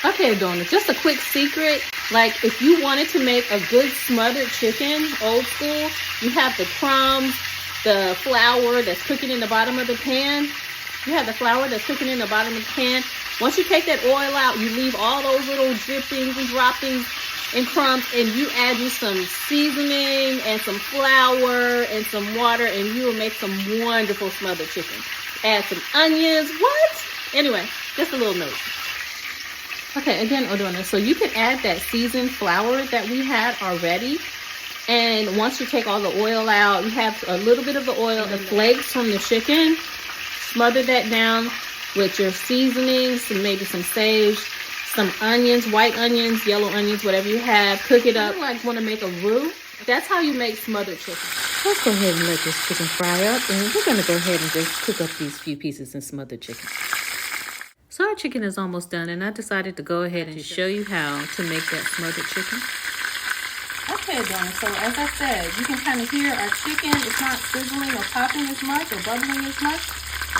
Okay, Adorners, just a quick secret. Like, if you wanted to make a good smothered chicken, old school, you have the crumbs, the flour that's cooking in the bottom of the pan. You have the flour that's cooking in the bottom of the pan. Once you take that oil out, you leave all those little drippings and droppings and crumbs, and you add you some seasoning and some flour and some water, and you will make some wonderful smothered chicken. Add some onions. What? Anyway, just a little note. Okay, again, Adorners, so you can add that seasoned flour that we had already. And once you take all the oil out, you have a little bit of the oil, the flakes from the chicken. Smother that down with your seasonings, and maybe some sage, some onions, white onions, yellow onions, whatever you have. Cook it up. Like want to make a roux. That's how you make smothered chicken. Let's go ahead and let this chicken fry up, and we're going to go ahead and just cook up these few pieces of smothered chicken. So our chicken is almost done, and I decided to go ahead and show you how to make that smothered chicken. Okay, Adorners, so as I said, you can kind of hear our chicken. It's not sizzling or popping as much or bubbling as much.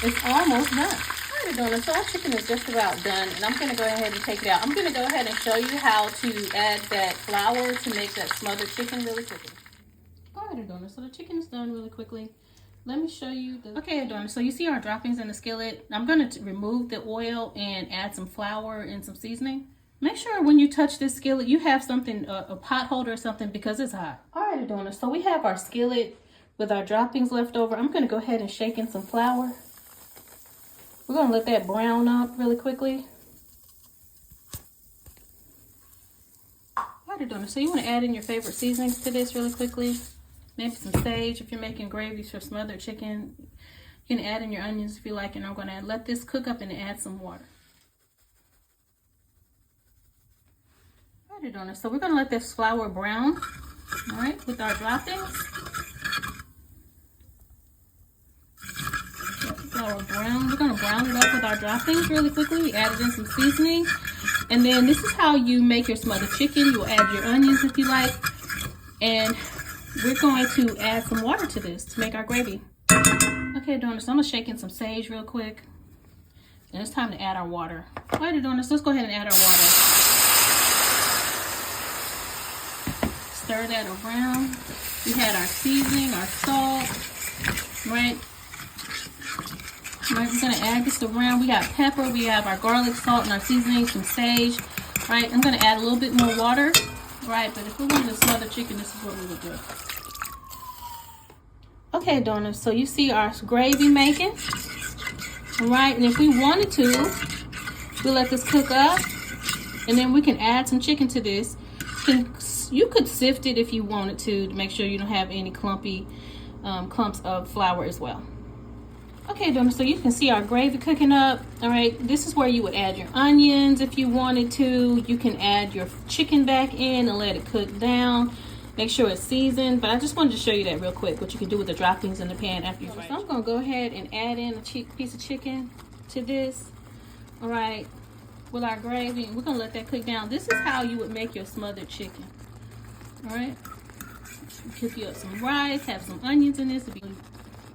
It's almost done. All right, Adorners, so our chicken is just about done, and I'm going to go ahead and take it out. I'm going to go ahead and show you how to add that flour to make that smothered chicken really quickly. All right, Adorners, so the chicken is done really quickly. Let me show you the... Okay, Adorners, so you see our droppings in the skillet. I'm going to remove the oil and add some flour and some seasoning. Make sure when you touch this skillet, you have something, a pot holder or something, because it's hot. All right, Adorners, so we have our skillet with our droppings left over. I'm going to go ahead and shake in some flour. We're going to let that brown up really quickly. All right, Adorners, so you want to add in your favorite seasonings to this really quickly. Maybe some sage if you're making gravies for smothered chicken. You can add in your onions if you like, and I'm going to let this cook up and add some water. All right, Adorners, so we're going to let this flour brown, all right, with our droppings. Let the flour brown. We're going to brown it up with our droppings really quickly. We added in some seasoning. And then this is how you make your smothered chicken. You'll add your onions if you like. And we're going to add some water to this to make our gravy. Okay, Adorners, so I'm going to shake in some sage real quick. And it's time to add our water. All right, Adorners, let's go ahead and add our water. Stir that around. We had our seasoning, our salt, right? All right, we're going to add this around. We got pepper, we have our garlic, salt, and our seasoning, some sage. All right, I'm going to add a little bit more water. Right, but if we wanted to smother chicken, this is what we would do. Okay, Adorners, so you see our gravy making. All right, and if we wanted to, we'll let this cook up, and then we can add some chicken to this. You could sift it if you wanted to make sure you don't have any clumpy clumps of flour as well. Okay, Adorners, so you can see our gravy cooking up. All right, this is where you would add your onions if you wanted to. You can add your chicken back in and let it cook down. Make sure it's seasoned, but I just wanted to show you that real quick, what you can do with the droppings in the pan after you fry. So I'm going to go ahead and add in a piece of chicken to this. All right, with our gravy, and we're going to let that cook down. This is how you would make your smothered chicken. All right, cook you up some rice, have some onions in this.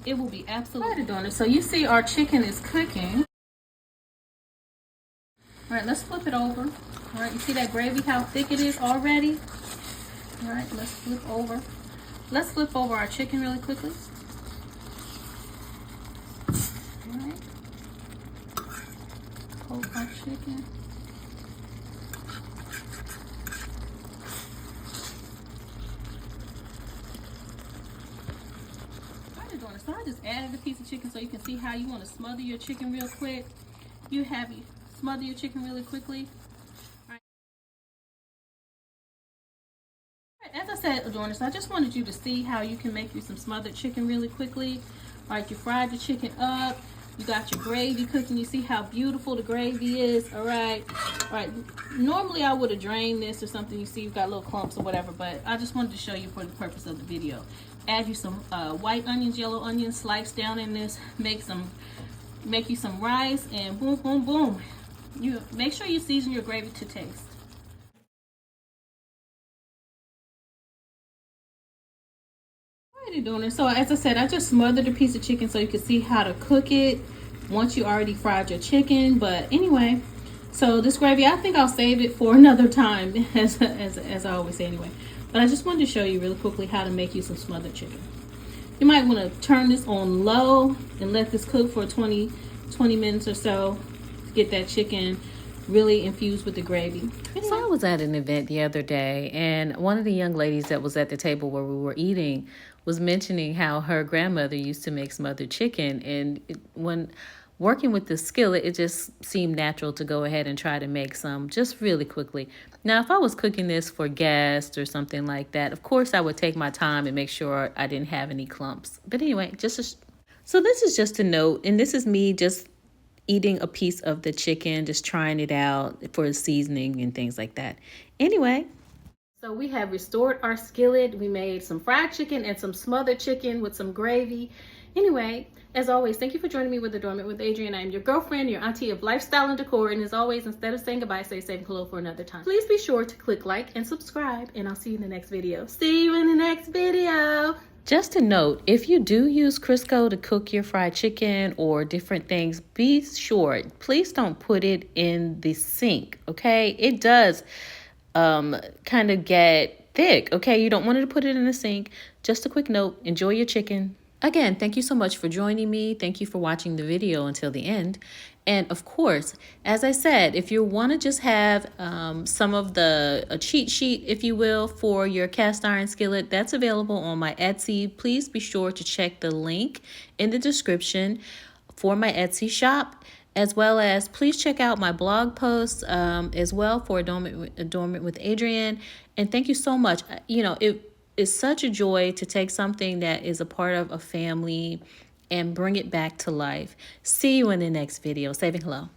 It will be absolutely done. So you see our chicken is cooking. All right, let's flip it over. All right, you see that gravy, how thick it is already? All right, let's flip over. Let's flip over our chicken really quickly. All right. Coat our chicken. So I just added a piece of chicken so you can see how you want to smother your chicken real quick. You smother your chicken really quickly. All right. As I said, Adorners, I just wanted you to see how you can make you some smothered chicken really quickly. All right, you fried your chicken up. You got your gravy cooking. You see how beautiful the gravy is. All right. Normally I would have drained this or something. You see you've got little clumps or whatever, but I just wanted to show you for the purpose of the video. Add you some white onions, yellow onions, sliced down in this. Make you some rice, and boom, boom, boom. You make sure you season your gravy to taste. Alrighty, Adorners. So as I said, I just smothered a piece of chicken so you can see how to cook it once you already fried your chicken. But anyway, So this gravy, I think I'll save it for another time, as I always say anyway. But I just wanted to show you really quickly how to make you some smothered chicken. You might want to turn this on low and let this cook for 20 minutes or so to get that chicken really infused with the gravy. So I was at an event the other day, and one of the young ladies that was at the table where we were eating was mentioning how her grandmother used to make smothered chicken. And when working with the skillet, it just seemed natural to go ahead and try to make some just really quickly. Now, if I was cooking this for guests or something like that, of course I would take my time and make sure I didn't have any clumps. But anyway, so this is just a note, and this is me just eating a piece of the chicken, just trying it out for seasoning and things like that. Anyway. So we have restored our skillet. We made some fried chicken and some smothered chicken with some gravy. Anyway, as always, thank you for joining me with Adornment with Adrienne. I am your girlfriend, your auntie of lifestyle and decor. And as always, instead of saying goodbye, say save and hello for another time. Please be sure to click like and subscribe, and I'll see you in the next video. See you in the next video. Just a note, if you do use Crisco to cook your fried chicken or different things, be sure, please don't put it in the sink, okay? It does kind of get thick, okay? You don't want to put it in the sink. Just a quick note, enjoy your chicken. Again, thank you so much for joining me. Thank you for watching the video until the end. And of course, as I said, if you want to just have some of a cheat sheet, if you will, for your cast iron skillet, that's available on my Etsy. Please be sure to check the link in the description for my Etsy shop, as well as please check out my blog posts as well for Adornment with Adrienne. And thank you so much. You know, it is such a joy to take something that is a part of a family and bring it back to life. See you in the next video. Saving hello.